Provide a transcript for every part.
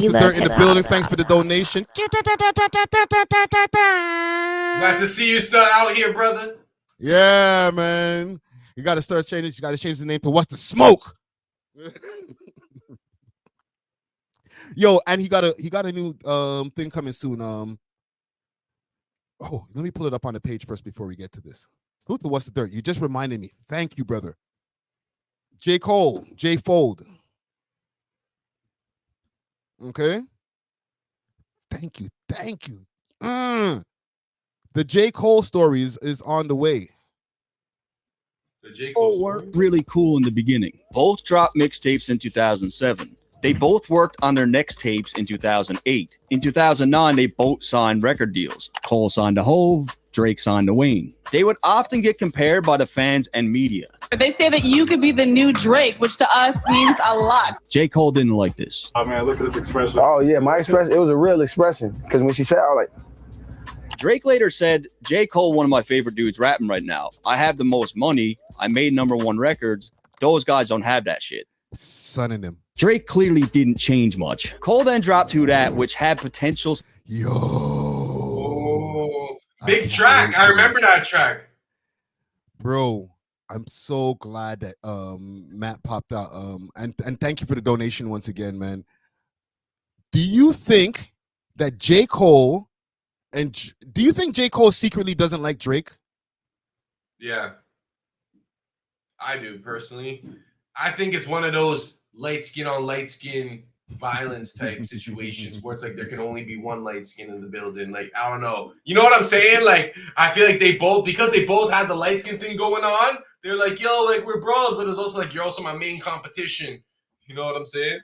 What's the dirt in the building? Thanks for the donation. Glad to see you still out here, brother. Yeah, man. You got to start changing. You got to change the name to What's the Smoke? Yo, and he got a new thing coming soon. Oh, let me pull it up on the page first before we get to this. Go to What's the Dirt. You just reminded me. Thank you, brother. J.Cole, J-Fold. Okay. Thank you. The J.Cole story is on the way. The J.Cole were really cool in the beginning. Both dropped mixtapes in 2007. They both worked on their next tapes in 2008. In 2009, they both signed record deals. Cole signed to Hove, Drake signed to Wayne. They would often get compared by the fans and media. They say that you could be the new Drake, which to us means a lot. J. Cole didn't like this. Oh man, look at this expression. Oh yeah, my expression, it was a real expression. Because when she said, I was like... Drake later said, J. Cole, one of my favorite dudes rapping right now. I have the most money. I made #1 records. Those guys don't have that shit. Sunning him. Drake clearly didn't change much. Cole then dropped Who Dat, which had potential. Yo. Oh, big track. I remember that track. Bro, I'm so glad that Matt popped out. And thank you for the donation once again, man. Do you think that J. Cole do you think J. Cole secretly doesn't like Drake? Yeah. I do, personally. I think it's one of those light skin on light skin violence type situations where it's like there can only be one light skin in the building. Like, I don't know. You know what I'm saying? Like, I feel like because they both had the light skin thing going on, they're like, yo, like, we're bros, but it's also like, you're also my main competition. You know what I'm saying?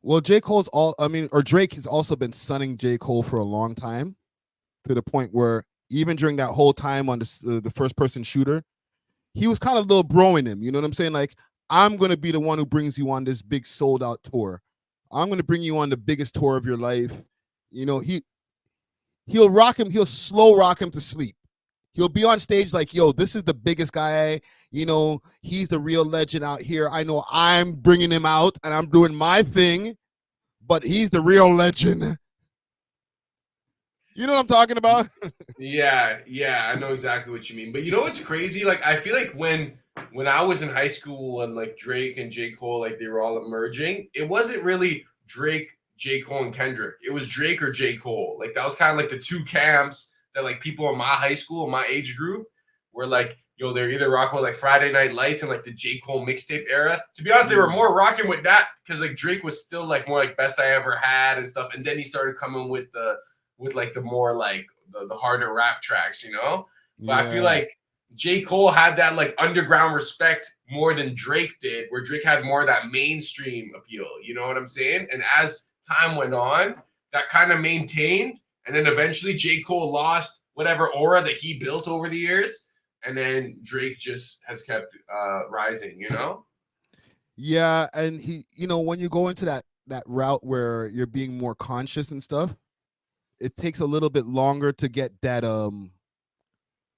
Well, Drake has also been sunning J. Cole for a long time, to the point where even during that whole time on the first person shooter, he was kind of a little broing him. You know what I'm saying? Like, I'm going to be the one who brings you on this big sold out tour. I'm going to bring you on the biggest tour of your life. You know, he'll rock him. He'll slow rock him to sleep. He'll be on stage like, yo, this is the biggest guy. You know, he's the real legend out here. I know I'm bringing him out and I'm doing my thing, but he's the real legend. You know what I'm talking about? Yeah, I know exactly what you mean. But you know what's crazy? Like, I feel like when I was in high school and like Drake and J. Cole, like they were all emerging, it wasn't really Drake, J. Cole, and Kendrick. It was Drake or J. Cole. Like, that was kind of like the two camps that like people in my high school, my age group, were like, yo, they're either rocking with like Friday Night Lights and like the J. Cole mixtape era. To be honest, they were more rocking with that because like Drake was still like more like Best I Ever Had and stuff. And then he started coming with like the more like the harder rap tracks, you know? But I feel like J. Cole had that like underground respect more than Drake did, where Drake had more of that mainstream appeal. You know what I'm saying? And as time went on, that kind of maintained. And then eventually J. Cole lost whatever aura that he built over the years. And then Drake just has kept rising, you know? Yeah. And he, you know, when you go into that route where you're being more conscious and stuff, it takes a little bit longer to get that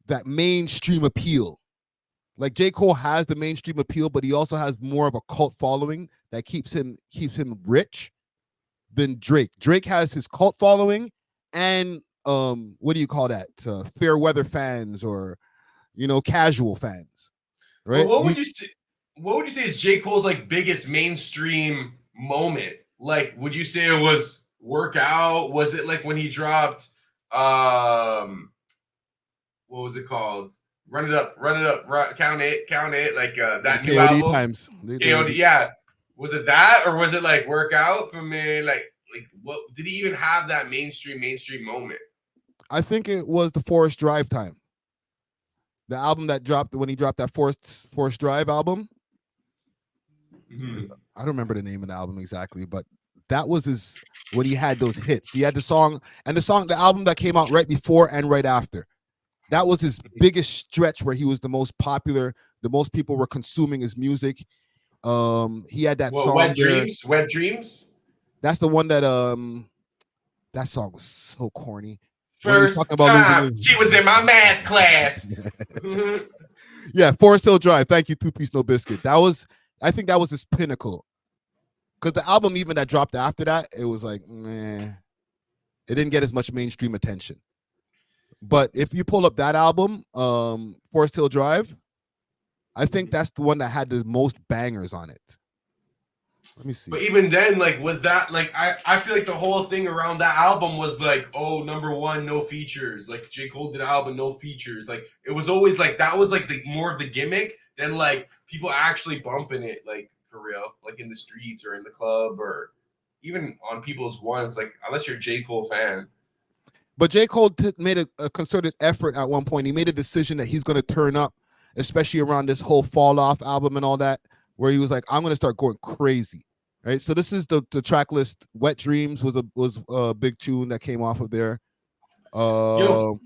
that mainstream appeal. Like J. Cole has the mainstream appeal, but he also has more of a cult following that keeps him rich than Drake. Drake has his cult following and what do you call that? Fair weather fans or, you know, casual fans. Right? Well, what would you say is J. Cole's like biggest mainstream moment? Like, would you say it was Workout? Was it like when he dropped what was it called? Run it up, count it, like that new KOD album. Times. KOD, yeah. Was it that, or was it like Workout for me? Like what did he even have that mainstream moment? I think it was the Forest Drive time. The album that dropped when he dropped that Forest Drive album. Mm-hmm. I don't remember the name of the album exactly, but that was when he had those hits. He had the album that came out right before and right after. That was his biggest stretch where he was the most popular. The most people were consuming his music. He had that song. Wet Dreams. That's the one that that song was so corny. First time she was in my math class. Yeah, Forest Hill Drive. Thank you, Two Piece No Biscuit. I think that was his pinnacle. Because the album even that dropped after that, it was like, meh. It didn't get as much mainstream attention. But if you pull up that album, Forest Hill Drive, I think that's the one that had the most bangers on it. Let me see. But even then, like, was that like I feel like the whole thing around that album was like, oh, number one, no features. Like J. Cole did an album, no features. Like it was always like that was like the more of the gimmick than like people actually bumping it, like for real, like in the streets or in the club or even on people's ones, like unless you're a J. Cole fan. But J. Cole made a concerted effort at one point. He made a decision that he's going to turn up, especially around this whole Fall Off album and all that, where he was like, I'm going to start going crazy. Right. So this is the track list. Wet Dreams was a big tune that came off of there. Yo,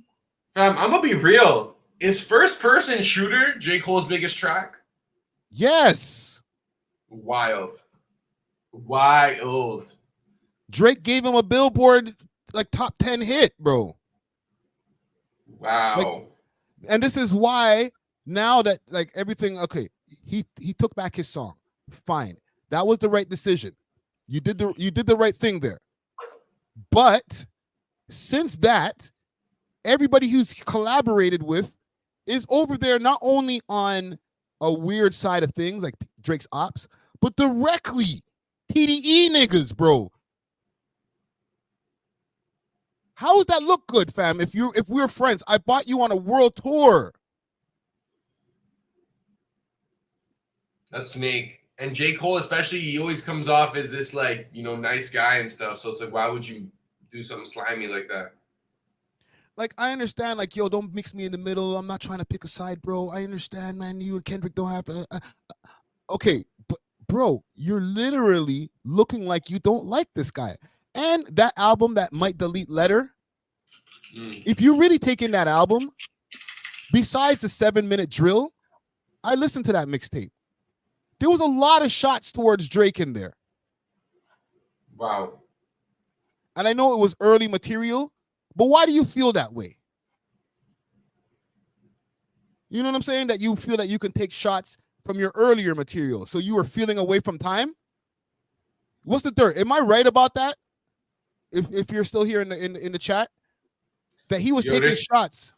fam, I'm going to be real. Is First Person Shooter J. Cole's biggest track? Yes. Wild. Drake gave him a Billboard like top 10 hit, bro. Wow. Like, and this is why now that like everything, okay, he took back his song. Fine. That was the right decision. You did the right thing there. But since that, everybody who's collaborated with is over there not only on a weird side of things like Drake's ops, but directly TDE niggas, bro. How does that look good, fam? If we're friends, I bought you on a world tour. That's Snake. And J. Cole, especially, he always comes off as this, like, you know, nice guy and stuff. So it's like, why would you do something slimy like that? Like, I understand, like, yo, don't mix me in the middle. I'm not trying to pick a side, bro. I understand, man. You and Kendrick don't have okay, but, bro, you're literally looking like you don't like this guy. And that album, that Might Delete Letter, if you really take in that album, besides the 7-minute drill, I listened to that mixtape. There was a lot of shots towards Drake in there. Wow. And I know it was early material, but why do you feel that way? You know what I'm saying? That you feel that you can take shots from your earlier material. So you were feeling away from time? What's the third? Am I right about that? If you're still here in the chat, that he was taking shots.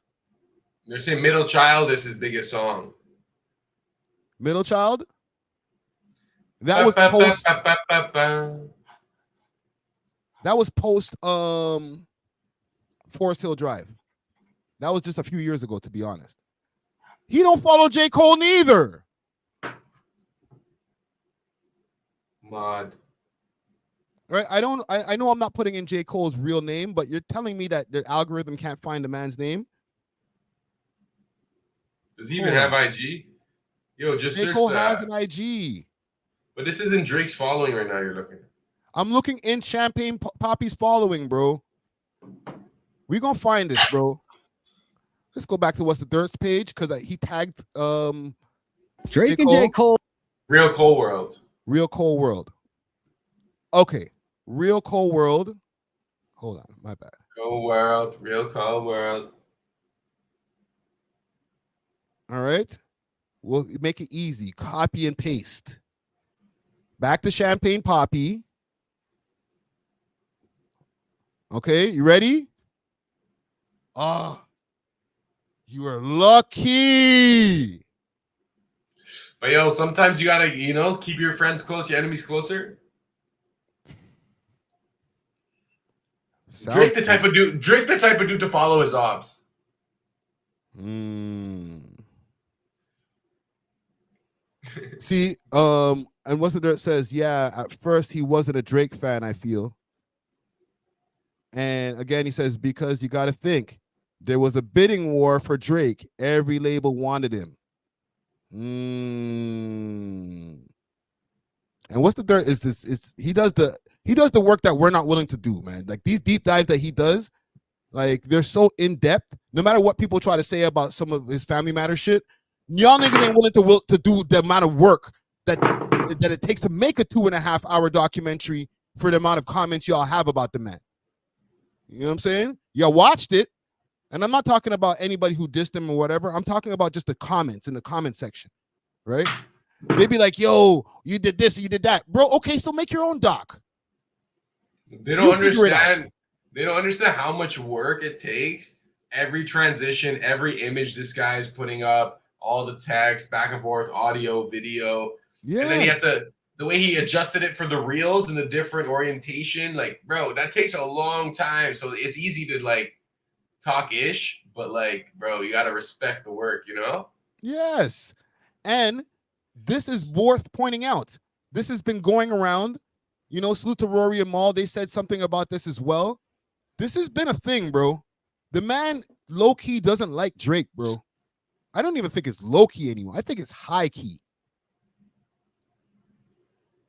They're saying Middle Child is his biggest song. Middle Child? That was post. That was post Forest Hill Drive. That was just a few years ago, to be honest. He don't follow J. Cole neither. Mod. Right? I know I'm not putting in J. Cole's real name, but you're telling me that the algorithm can't find the man's name? Does he even have IG? Yo, just J. search Cole that. has an IG. But this isn't Drake's following right now, you're looking. I'm looking in Champagne Poppy's following, bro. We gonna find this, bro. Let's go back to What's the Dirt's page, because he tagged Drake and J. Cole. Real Cole World. Real Cole World. Okay. Real Cole World. Hold on, my bad. Cole World. Real Cole World. All right. We'll make it easy. Copy and paste. Back to Champagne Poppy. Okay, you ready? You are lucky. But yo, sometimes you gotta, you know, keep your friends close, your enemies closer. Drake the type of dude to follow his ops. See, and What's the Dirt says, yeah, at first he wasn't a Drake fan, I feel. And again, he says, because you got to think, there was a bidding war for Drake. Every label wanted him. And What's the Dirt is this? He does the work that we're not willing to do, man. Like these deep dives that he does, like they're so in depth. No matter what people try to say about some of his Family Matters shit, y'all niggas ain't willing to do the amount of work that it takes to make a 2.5-hour documentary for the amount of comments y'all have about the man. You know what I'm saying? Y'all watched it, and I'm not talking about anybody who dissed him or whatever. I'm talking about just the comments in the comment section, right? They'd be like, yo, you did this, you did that. Bro, okay, so make your own doc. They don't understand. They don't understand how much work it takes. Every transition, every image this guy is putting up, all the text, back and forth, audio, video. Yeah. And then he has to, the way he adjusted it for the reels and the different orientation, like, bro, that takes a long time. So it's easy to like talk ish, but like, bro, you got to respect the work, you know? Yes. And this is worth pointing out. This has been going around. You know, salute to Rory and Maul. They said something about this as well. This has been a thing, bro. The man low-key doesn't like Drake, bro. I don't even think it's low-key anymore. I think it's high-key.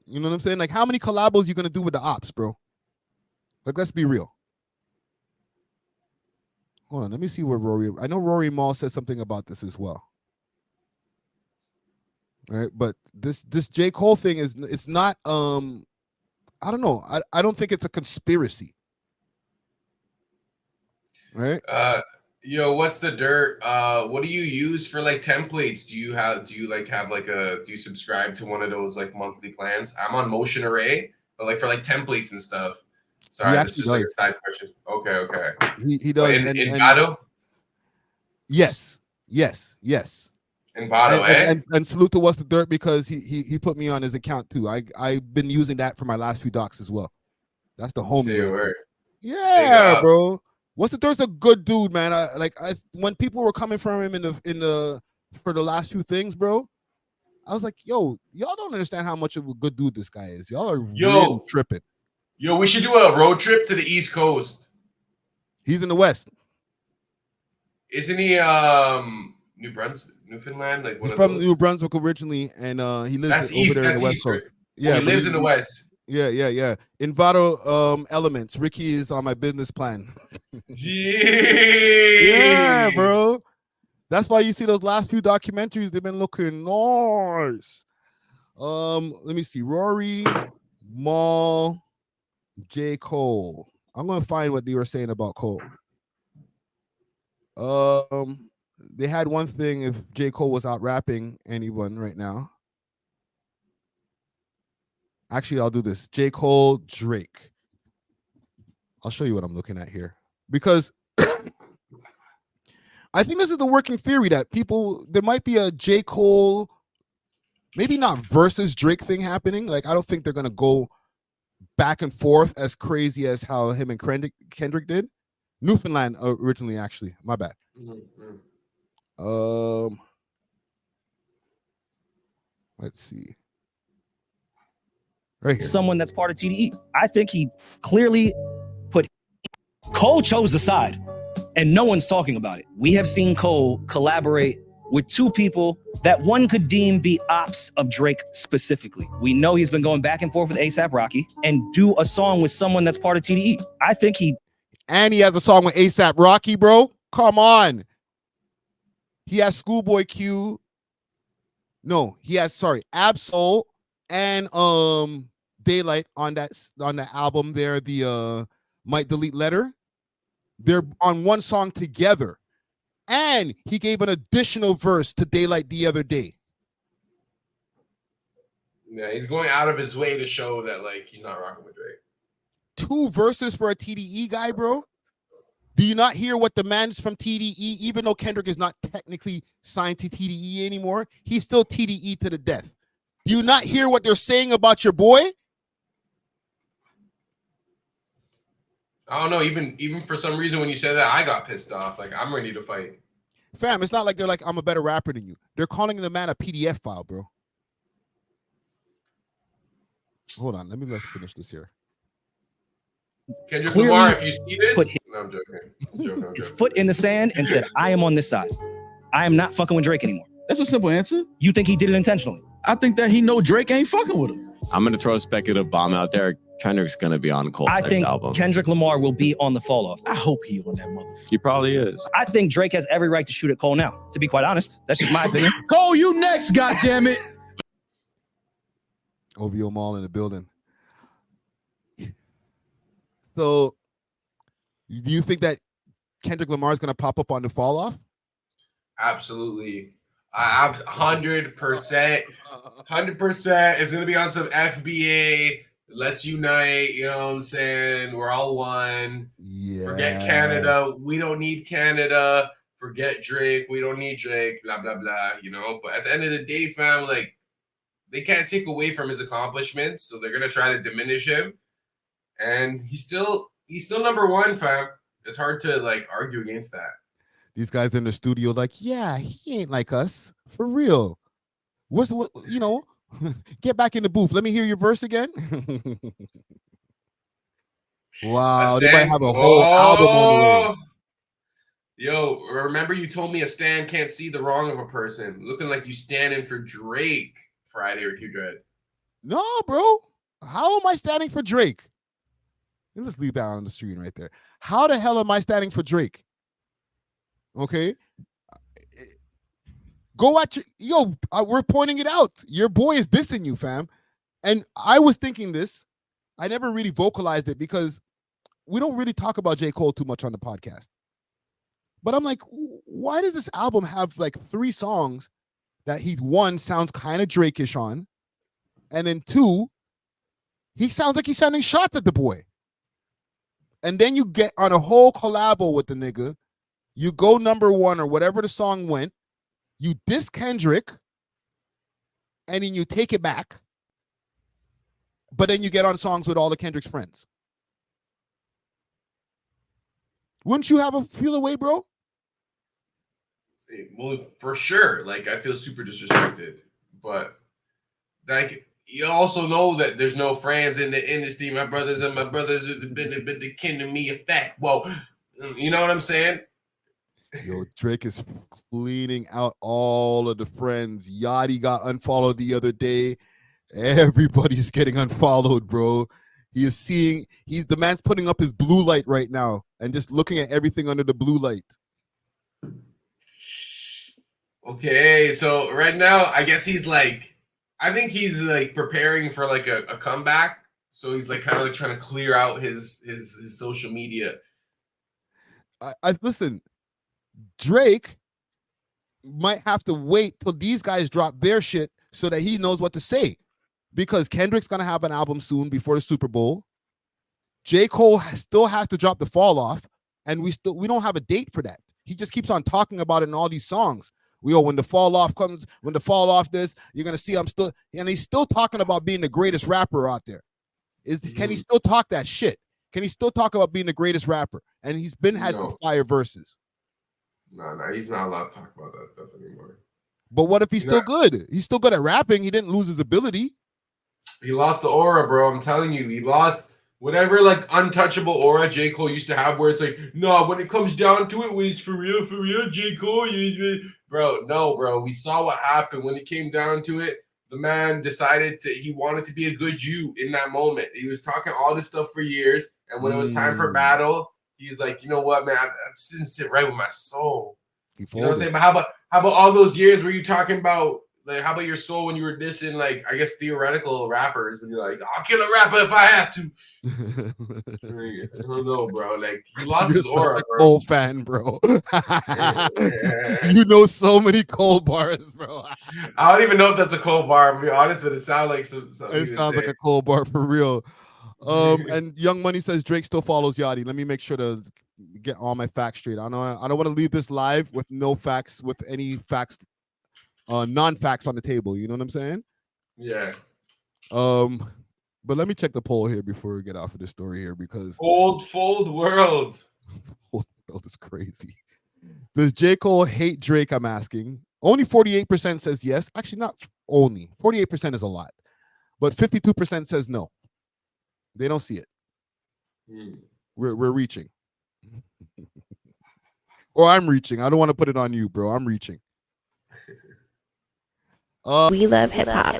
You know what I'm saying? Like, how many collabos you going to do with the ops, bro? Like, let's be real. Hold on, let me see where Rory... I know Rory and Maul said something about this as well. Right, but this J. Cole thing is... It's not... I don't know. I don't think it's a conspiracy. Right? Yo, what's the dirt? What do you use for like templates? Do you subscribe to one of those like monthly plans? I'm on Motion Array, but like for like templates and stuff. Sorry, this is like a side question. Okay. He does. Envato? Yes. Envato, and salute to What's the Dirt because he put me on his account too. I've been using that for my last few docs as well. That's the homie. Right, yeah, bro. What's the Dirt's a good dude, man. When people were coming from him for the last few things, bro. I was like, yo, y'all don't understand how much of a good dude this guy is. Y'all are really tripping. Yo, we should do a road trip to the East Coast. He's in the West. Isn't he New Brunswick, Newfoundland? Like he's from New Brunswick originally, and he lives over there in the West Coast. Yeah, he lives in the West. Yeah. Envato Elements. Ricky is on my business plan. Yeah, bro. That's why you see those last few documentaries. They've been looking nice. Let me see. Rory, Maul, J. Cole. I'm gonna find what they were saying about Cole. They had one thing if J. Cole was out rapping anyone right now. Actually, I'll do this. J. Cole, Drake. I'll show you what I'm looking at here. Because I think this is the working theory that there might be a J. Cole, maybe not versus Drake thing happening. Like, I don't think they're going to go back and forth as crazy as how him and Kendrick did. Newfoundland originally, actually. My bad. Let's see. Right here. Someone that's part of TDE. I think he clearly Cole chose a side, and no one's talking about it. We have seen Cole collaborate with two people that one could deem be ops of Drake specifically. We know he's been going back and forth with A$AP Rocky and do a song with someone that's part of TDE. I think he has a song with A$AP Rocky, bro. Come on. He has Schoolboy Q. No, he has Ab-Soul and Daylight on that album there, the Might Delete Letter. They're on one song together. And he gave an additional verse to Daylight the other day. Yeah, he's going out of his way to show that like he's not rocking with Drake. 2 verses for a TDE guy, bro. Do you not hear what the man's from TDE, even though Kendrick is not technically signed to TDE anymore, he's still TDE to the death. Do you not hear what they're saying about your boy? I don't know. Even for some reason, when you said that, I got pissed off. Like, I'm ready to fight. Fam, it's not like they're like, I'm a better rapper than you. They're calling the man a PDF file, bro. Hold on. Let's finish this here. Kendrick Lamar, if you see this, no, I'm joking. His foot in the sand and said, I am on this side. I am not fucking with Drake anymore. That's a simple answer. You think he did it intentionally? I think that he know Drake ain't fucking with him. I'm going to throw a speculative bomb out there. Kendrick's going to be on Cole's I next think album. Kendrick Lamar will be on the fall off. I hope he on that motherfucker. He probably is. I think Drake has every right to shoot at Cole now, to be quite honest. That's just my opinion. Cole, you next, goddammit. A.W.O.L Mall in the building. So, do you think that Kendrick Lamar is going to pop up on the fall off? Absolutely. I'm 100%. 100%. It's gonna be on some FBA. Let's unite. You know what I'm saying? We're all one. Yeah. Forget Canada. We don't need Canada. Forget Drake. We don't need Drake. Blah blah blah. You know. But at the end of the day, fam, like they can't take away from his accomplishments, so they're gonna try to diminish him. And he's still number one, fam. It's hard to like argue against that. These guys in the studio, like, yeah, he ain't like us for real. What you know? Get back in the booth. Let me hear your verse again. Wow, they might have a whole album on the way. Yo, remember you told me a stan can't see the wrong of a person. Looking like you standing for Drake Friday or Q-Dread. No, bro. How am I standing for Drake? Let's leave that on the screen right there. How the hell am I standing for Drake? Okay. Go at we're pointing it out. Your boy is dissing you, fam. And I was thinking this. I never really vocalized it because we don't really talk about J. Cole too much on the podcast. But I'm like, why does this album have like 3 songs that one sounds kind of Drake-ish on, and then 2, he sounds like he's sending shots at the boy. And then you get on a whole collabo with the nigga. You go number 1 or whatever the song went. You diss Kendrick, and then you take it back. But then you get on songs with all of Kendrick's friends. Wouldn't you have a feel away, bro? Well, for sure. Like, I feel super disrespected. But, like, you also know that there's no friends in the industry. My brothers have been the kin to me effect. Well, you know what I'm saying? Yo, Drake is cleaning out all of the friends. Yachty got unfollowed the other day. Everybody's getting unfollowed, bro. The man's putting up his blue light right now and just looking at everything under the blue light. Okay, so right now, I guess I think he's like preparing for like a comeback. So he's like kind of like trying to clear out his social media. I listen, Drake might have to wait till these guys drop their shit so that he knows what to say. Because Kendrick's going to have an album soon before the Super Bowl. J. Cole still has to drop The Fall Off, and we don't have a date for that. He just keeps on talking about it in all these songs. When the fall off comes, when the fall off this, you're going to see and he's still talking about being the greatest rapper out there. Can he still talk that shit? Can he still talk about being the greatest rapper? And he's had some fire verses. No, he's not allowed to talk about that stuff anymore. But what if he's still good? He's still good at rapping. He didn't lose his ability. He lost the aura, bro. I'm telling you, he lost whatever like untouchable aura J. Cole used to have, where it's like, no, when it comes down to it, when it's for real, J. Cole, bro. We saw what happened when it came down to it. The man decided he wanted to be a good you in that moment. He was talking all this stuff for years, and when it was time for battle, he's like, you know what, man, I just didn't sit right with my soul. You know what I'm saying? But how about all those years where you talking about? Like, how about your soul when you were dissing, like, I guess, theoretical rappers? When you're like, I'll kill a rapper if I have to. I don't know, bro. Like, he lost his aura, bro. Cole fan, bro. You know so many Cole bars, bro. I don't even know if that's a Cole bar, to be honest, but it sounds like something. It sounds like a Cole bar for real. And Young Money says Drake still follows Yachty. Let me make sure to get all my facts straight. I don't want to leave this live with no facts, with any facts. Non-facts on the table, you know what I'm saying? Yeah. But let me check the poll here before we get off of this story here, because Fold world. Fold world is crazy. Does J. Cole hate Drake? I'm asking. Only 48% says yes. Actually, not only. 48% is a lot, but 52% says no. They don't see it. We're reaching, or I'm reaching. I don't want to put it on you, bro. I'm reaching. We love hip hop.